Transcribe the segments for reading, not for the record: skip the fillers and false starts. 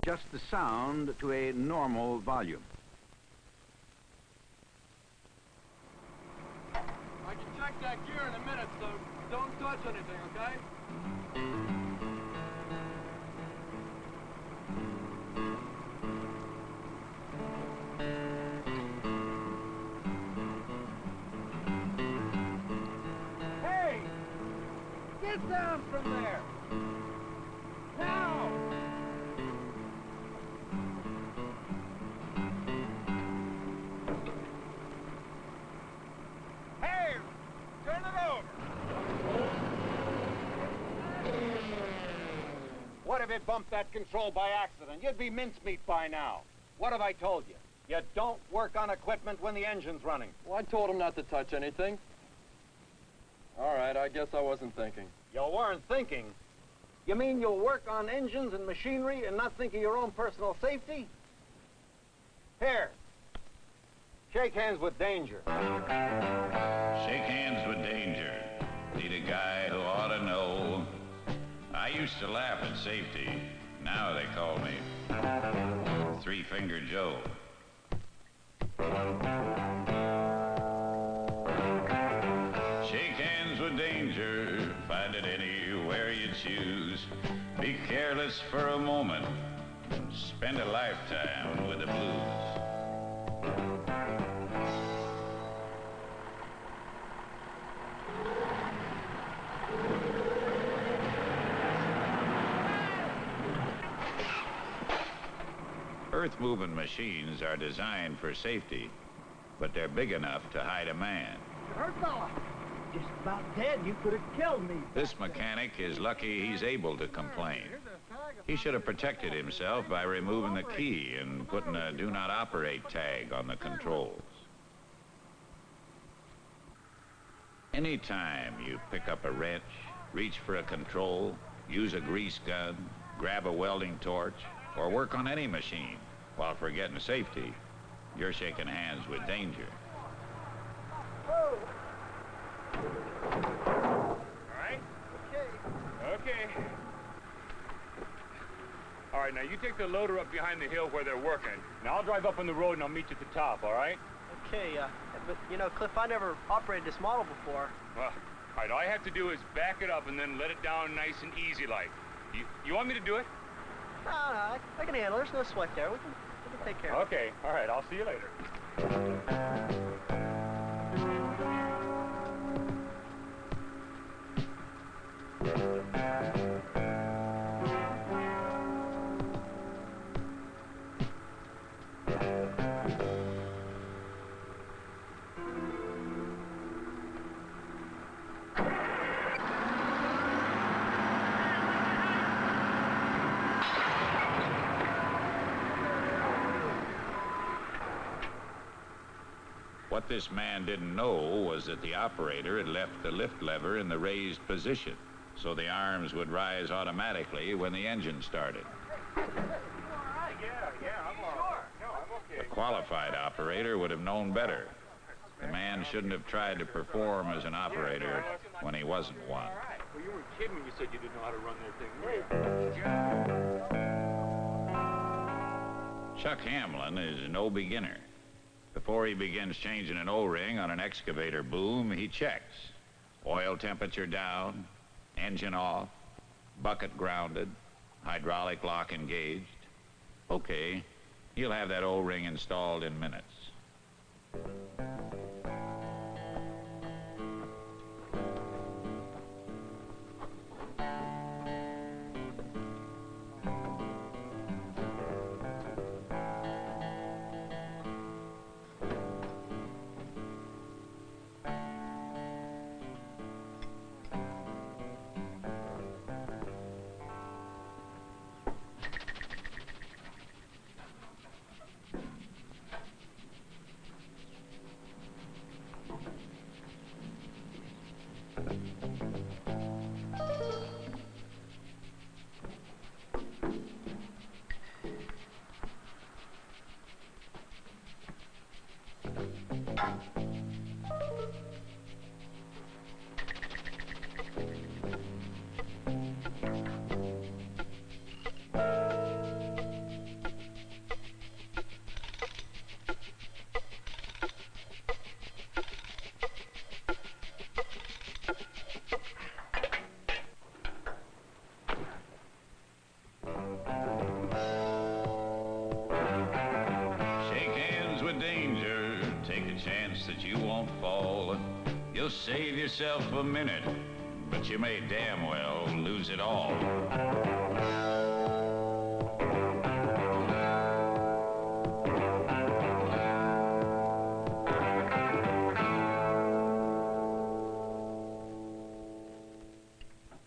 Adjust the sound to a normal volume. I can check that gear in a minute, so don't touch anything, okay? Hey! Get down from there! Now! Hey! Turn it over! What if it bumped that control by accident? You'd be mincemeat by now. What have I told you? You don't work on equipment when the engine's running. Well, I told him not to touch anything. All right, I guess I wasn't thinking. You weren't thinking? You mean you'll work on engines and machinery and not think of your own personal safety? Here. Shake hands with danger. Shake hands with danger. Need a guy who ought to know. I used to laugh at safety. Now they call me Three-Finger Joe. Shake hands with danger. Find it anywhere you choose. Be careless for a moment. Spend a lifetime with the blues. Earth-moving machines are designed for safety, but they're big enough to hide a man. Hurt fella! Just about dead. You could have killed me. This mechanic is lucky he's able to complain. He should have protected himself by removing the key and putting a do not operate tag on the controls. Anytime you pick up a wrench, reach for a control, use a grease gun, grab a welding torch, or work on any machine while forgetting safety, you're shaking hands with danger. Whoa! All right? Okay. All right, now you take the loader up behind the hill where they're working. Now I'll drive up on the road and I'll meet you at the top, all right? Okay, but you know, Cliff, I never operated this model before. Well, all right, all I have to do is back it up and then let it down nice and easy like. You want me to do it? No, I can handle it. There's no sweat there. We can take care of it. Okay, all right, I'll see you later. What this man didn't know was that the operator had left the lift lever in the raised position, so the arms would rise automatically when the engine started. Yeah, I'm all right. No, I'm okay. A qualified operator would have known better. The man shouldn't have tried to perform as an operator when he wasn't one. Well, you weren't kidding when you said you didn't know how to run that thing, were you? Chuck Hamlin is no beginner. Before he begins changing an O-ring on an excavator boom, he checks. Oil temperature down, engine off, bucket grounded, hydraulic lock engaged. Okay, he'll have that O-ring installed in minutes. chance that you won't fall. You'll save yourself a minute, but you may damn well lose it all.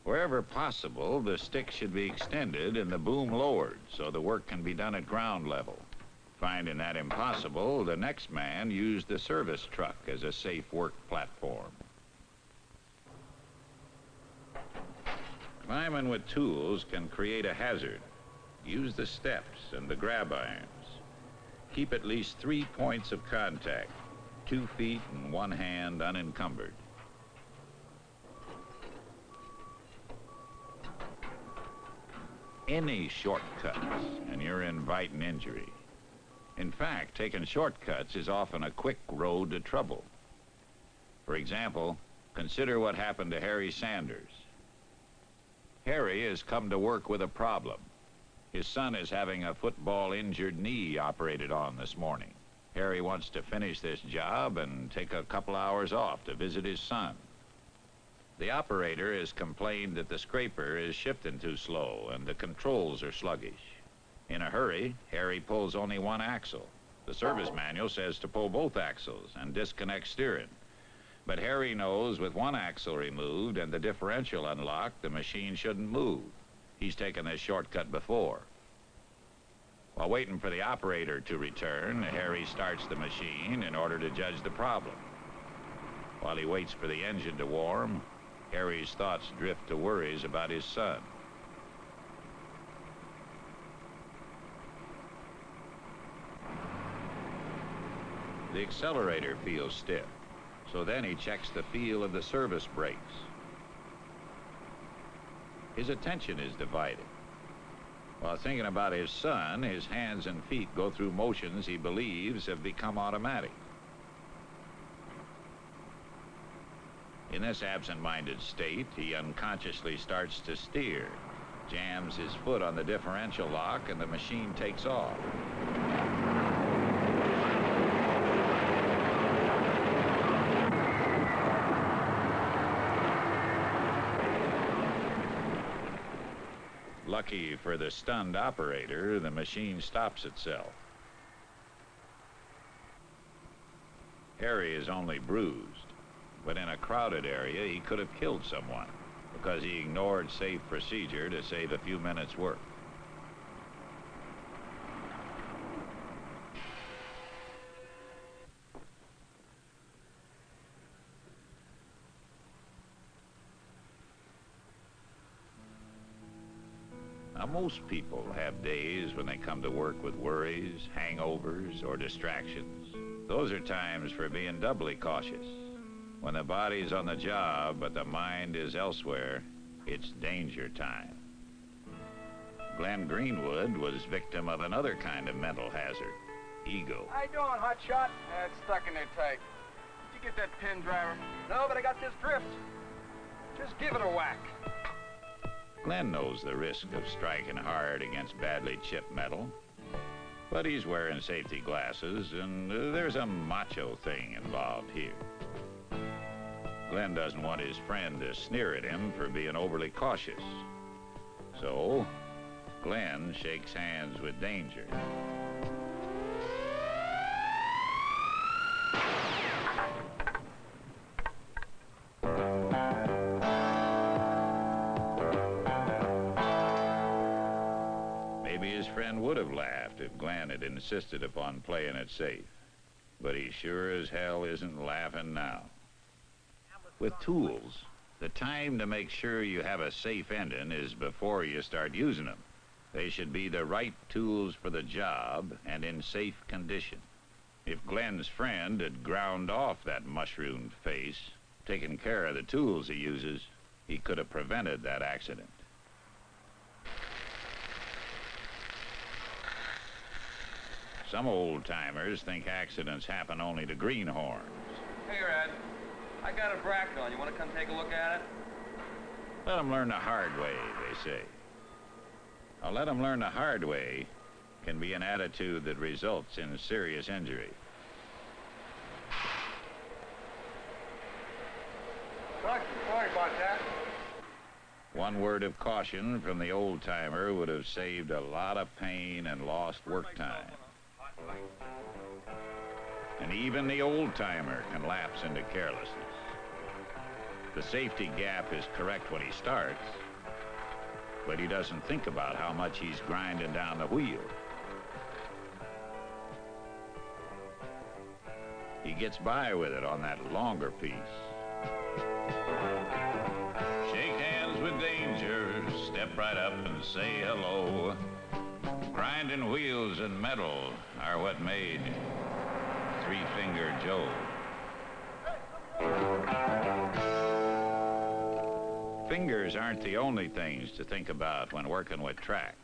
Wherever possible, the stick should be extended and the boom lowered so the work can be done at ground level. Finding that impossible, the next man used the service truck as a safe work platform. Climbing with tools can create a hazard. Use the steps and the grab irons. Keep at least 3 points of contact, 2 feet and 1 hand unencumbered. Any shortcuts, and you're inviting injury. In fact, taking shortcuts is often a quick road to trouble. For example, consider what happened to Harry Sanders. Harry has come to work with a problem. His son is having a football-injured knee operated on this morning. Harry wants to finish this job and take a couple hours off to visit his son. The operator has complained that the scraper is shifting too slow and the controls are sluggish. In a hurry, Harry pulls only 1 axle. The service manual says to pull both axles and disconnect steering. But Harry knows with 1 axle removed and the differential unlocked, the machine shouldn't move. He's taken this shortcut before. While waiting for the operator to return, Harry starts the machine in order to judge the problem. While he waits for the engine to warm, Harry's thoughts drift to worries about his son. The accelerator feels stiff, so then he checks the feel of the service brakes. His attention is divided. While thinking about his son, his hands and feet go through motions he believes have become automatic. In this absent-minded state, he unconsciously starts to steer, jams his foot on the differential lock, and the machine takes off. Lucky for the stunned operator, the machine stops itself. Harry is only bruised, but in a crowded area, he could have killed someone because he ignored safe procedure to save a few minutes' work. Now, most people have days when they come to work with worries, hangovers, or distractions. Those are times for being doubly cautious. When the body's on the job, but the mind is elsewhere, it's danger time. Glenn Greenwood was victim of another kind of mental hazard, ego. How you doing, hotshot? It's stuck in there tight. Did you get that pin, driver? No, but I got this drift. Just give it a whack. Glenn knows the risk of striking hard against badly chipped metal, but he's wearing safety glasses, and there's a macho thing involved here. Glenn doesn't want his friend to sneer at him for being overly cautious. So, Glenn shakes hands with danger. Maybe his friend would have laughed if Glenn had insisted upon playing it safe. But he sure as hell isn't laughing now. With tools, the time to make sure you have a safe ending is before you start using them. They should be the right tools for the job and in safe condition. If Glenn's friend had ground off that mushroomed face, taken care of the tools he uses, he could have prevented that accident. Some old-timers think accidents happen only to greenhorns. Hey, Red. I got a bracket on. You want to come take a look at it? Let them learn the hard way, they say. Now, let them learn the hard way can be an attitude that results in serious injury. Sorry about that. One word of caution from the old-timer would have saved a lot of pain and lost work time. And even the old-timer can lapse into carelessness. The safety gap is correct when he starts, but he doesn't think about how much he's grinding down the wheel. He gets by with it on that longer piece. Shake hands with danger, step right up and say hello. Grinding wheels and metal are what made Three-Finger Joe. Fingers aren't the only things to think about when working with track.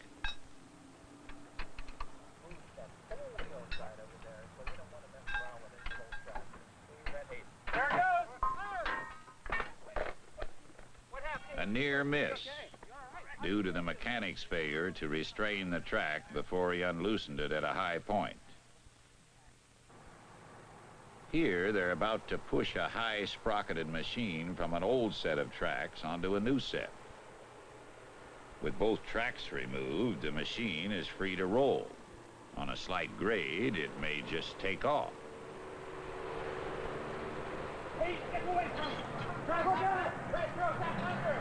A near miss due to the mechanic's failure to restrain the track before he unloosened it at a high point. Here, they're about to push a high-sprocketed machine from an old set of tracks onto a new set. With both tracks removed, the machine is free to roll. On a slight grade, it may just take off. Hey, get away from me! Drive down! Right, throw that under!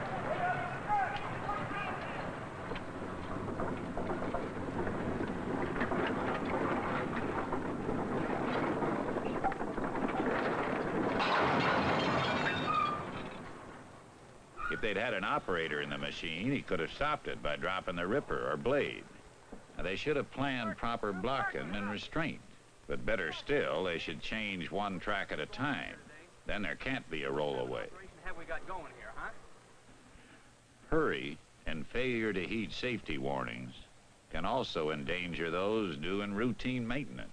If they'd had an operator in the machine, he could have stopped it by dropping the ripper or blade. Now, they should have planned proper blocking and restraint. But better still, they should change one track at a time. Then there can't be a rollaway. Have we got going here, huh? Hurry and failure to heed safety warnings can also endanger those doing routine maintenance.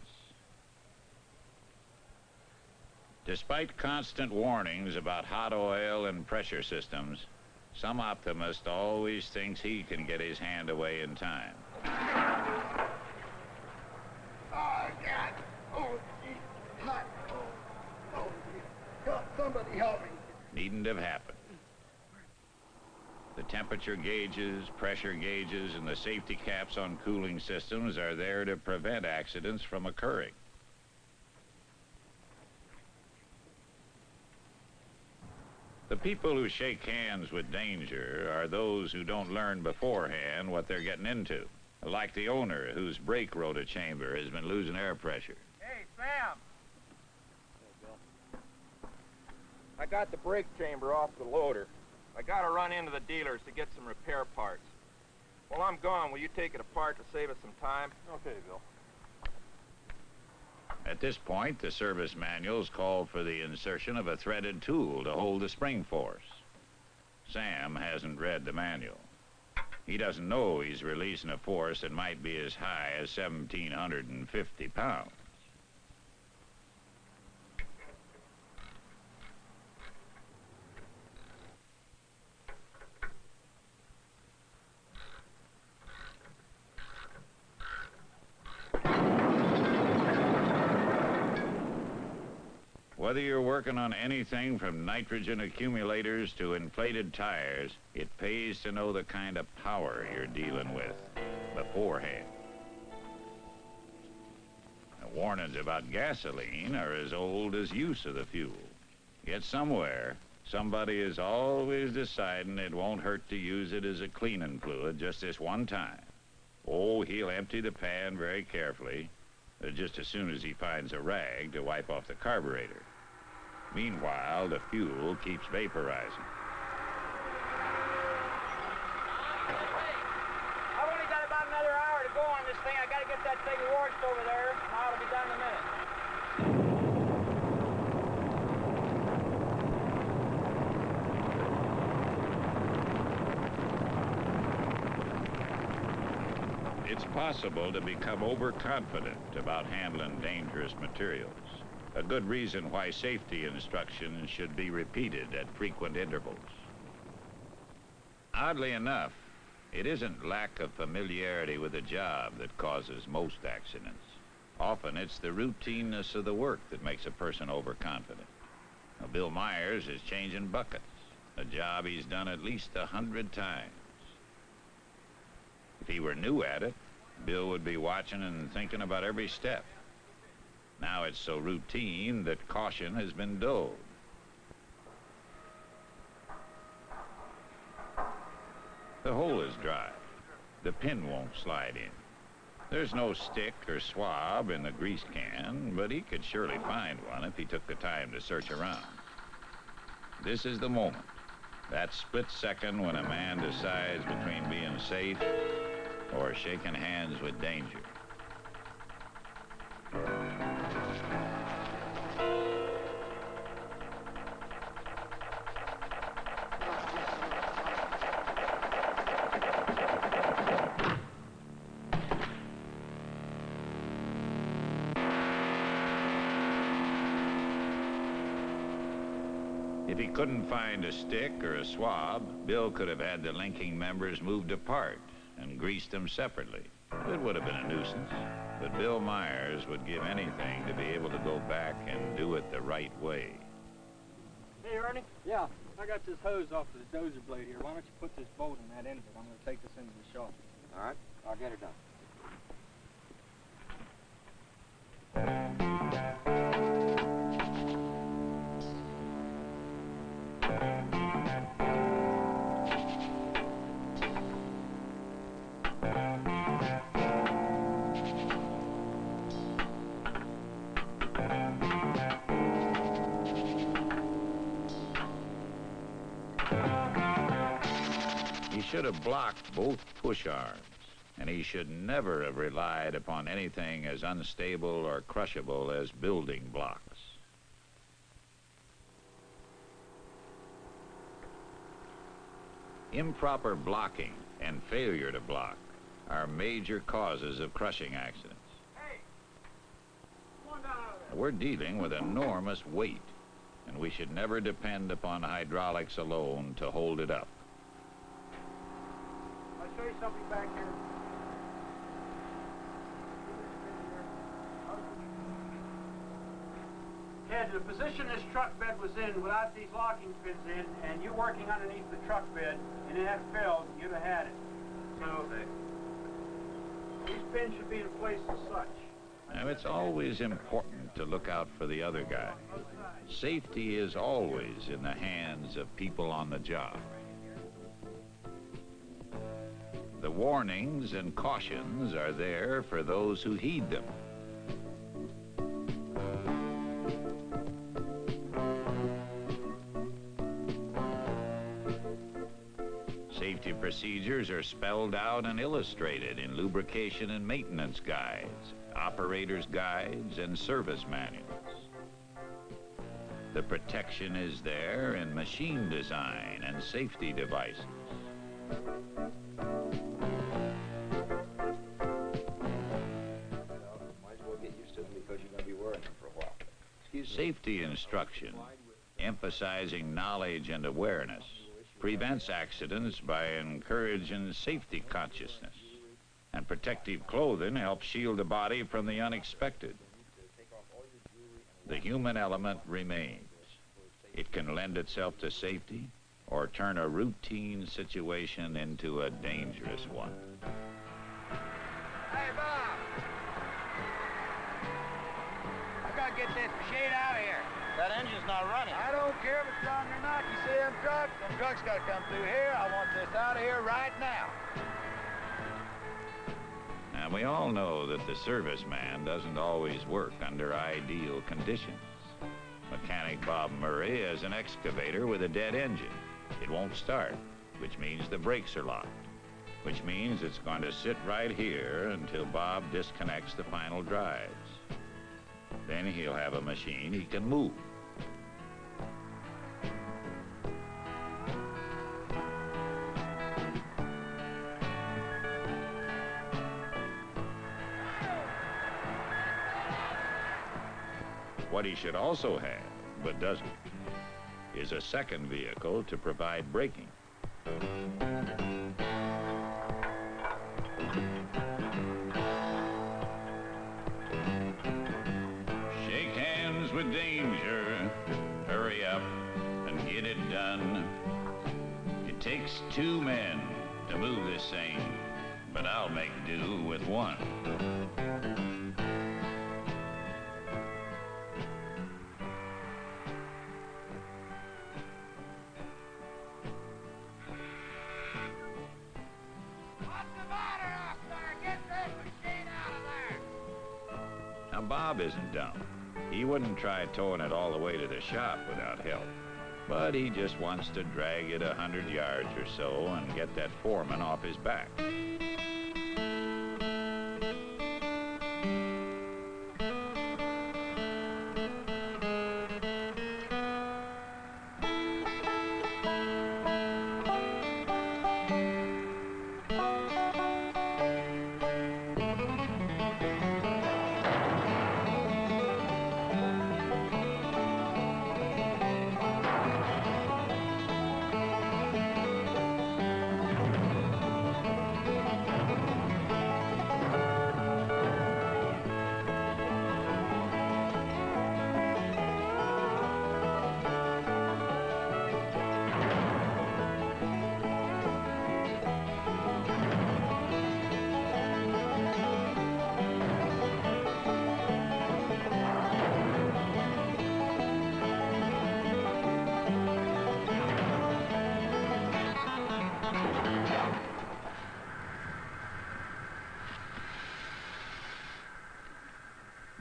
Despite constant warnings about hot oil and pressure systems, some optimist always thinks he can get his hand away in time. Oh, God. Oh, geez. Hot. Oh, help. Somebody help me. Needn't have happened. The temperature gauges, pressure gauges, and the safety caps on cooling systems are there to prevent accidents from occurring. The people who shake hands with danger are those who don't learn beforehand what they're getting into, like the owner whose brake rotor chamber has been losing air pressure. Hey, Sam. I got the brake chamber off the loader. I got to run into the dealers to get some repair parts. While I'm gone, will you take it apart to save us some time? Okay, Bill. At this point, the service manuals call for the insertion of a threaded tool to hold the spring force. Sam hasn't read the manual. He doesn't know he's releasing a force that might be as high as 1,750 pounds. Whether you're working on anything from nitrogen accumulators to inflated tires, it pays to know the kind of power you're dealing with beforehand. The warnings about gasoline are as old as use of the fuel. Yet somewhere, somebody is always deciding it won't hurt to use it as a cleaning fluid just this one time. Oh, he'll empty the pan very carefully, just as soon as he finds a rag to wipe off the carburetor. Meanwhile, the fuel keeps vaporizing. I've only got about another hour to go on this thing. I got to get that thing washed over there. Now it'll be done in a minute. It's possible to become overconfident about handling dangerous materials. A good reason why safety instruction should be repeated at frequent intervals. Oddly enough, it isn't lack of familiarity with the job that causes most accidents. Often it's the routineness of the work that makes a person overconfident. Now, Bill Myers is changing buckets. a job he's done at least 100 times. If he were new at it, Bill would be watching and thinking about every step. Now it's so routine that caution has been dulled. The hole is dry. The pin won't slide in. There's no stick or swab in the grease can, but he could surely find one if he took the time to search around. This is the moment, that split second when a man decides between being safe or shaking hands with danger. If he couldn't find a stick or a swab, Bill could have had the linking members moved apart and greased them separately. It would have been a nuisance, but Bill Myers would give anything to be able to go back and do it the right way. Hey, Ernie? Yeah, I got this hose off of the dozer blade here. Why don't you put this bolt in that end of it? I'm going to take this into the shop. All right, I'll get it done. He should have blocked both push arms, and he should never have relied upon anything as unstable or crushable as building blocks. Improper blocking and failure to block are major causes of crushing accidents. Hey! Come on down out of there. We're dealing with enormous weight, and we should never depend upon hydraulics alone to hold it up. I'll show you something back here. Ted, the position this truck bed was in without these locking pins in, and you working underneath the truck bed, and it had failed, you'd have had it. So, these pins should be in place as such. Now, it's always important to look out for the other guy. Safety is always in the hands of people on the job. The warnings and cautions are there for those who heed them. Safety procedures are spelled out and illustrated in lubrication and maintenance guides, operators' guides, and service manuals. The protection is there in machine design and safety devices. Safety instruction, emphasizing knowledge and awareness, prevents accidents by encouraging safety consciousness. And protective clothing helps shield the body from the unexpected. The human element remains. It can lend itself to safety or turn a routine situation into a dangerous one. Hey, Bob! I gotta get this shade out of here. That engine's not running. I don't care if it's running or not. You see them trucks gotta come through here. I want this out of here right now. Now, we all know that the serviceman doesn't always work under ideal conditions. Mechanic Bob Murray has an excavator with a dead engine. It won't start, which means the brakes are locked, which means it's going to sit right here until Bob disconnects the final drives. Then he'll have a machine he can move. What he should also have, but doesn't, is a second vehicle to provide braking. Shake hands with danger, hurry up and get it done. It takes 2 men to move this thing, but I'll make do with 1. Now, Bob isn't dumb. He wouldn't try towing it all the way to the shop without help. But he just wants to drag it 100 yards or so and get that foreman off his back.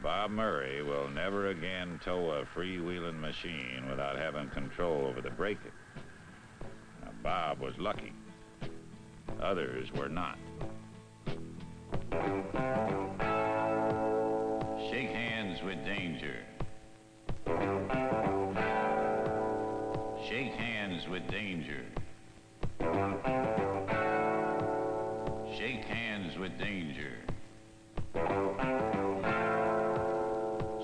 Bob Murray will never again tow a freewheeling machine without having control over the braking. Now, Bob was lucky. Others were not. Shake hands with danger. Shake hands with danger. Shake hands with danger.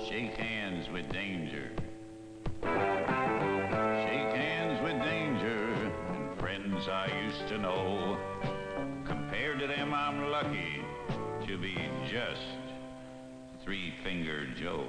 Shake hands with danger. Shake hands with danger. And friends I used to know, compared to them, I'm lucky to be just Three-Fingered Joe.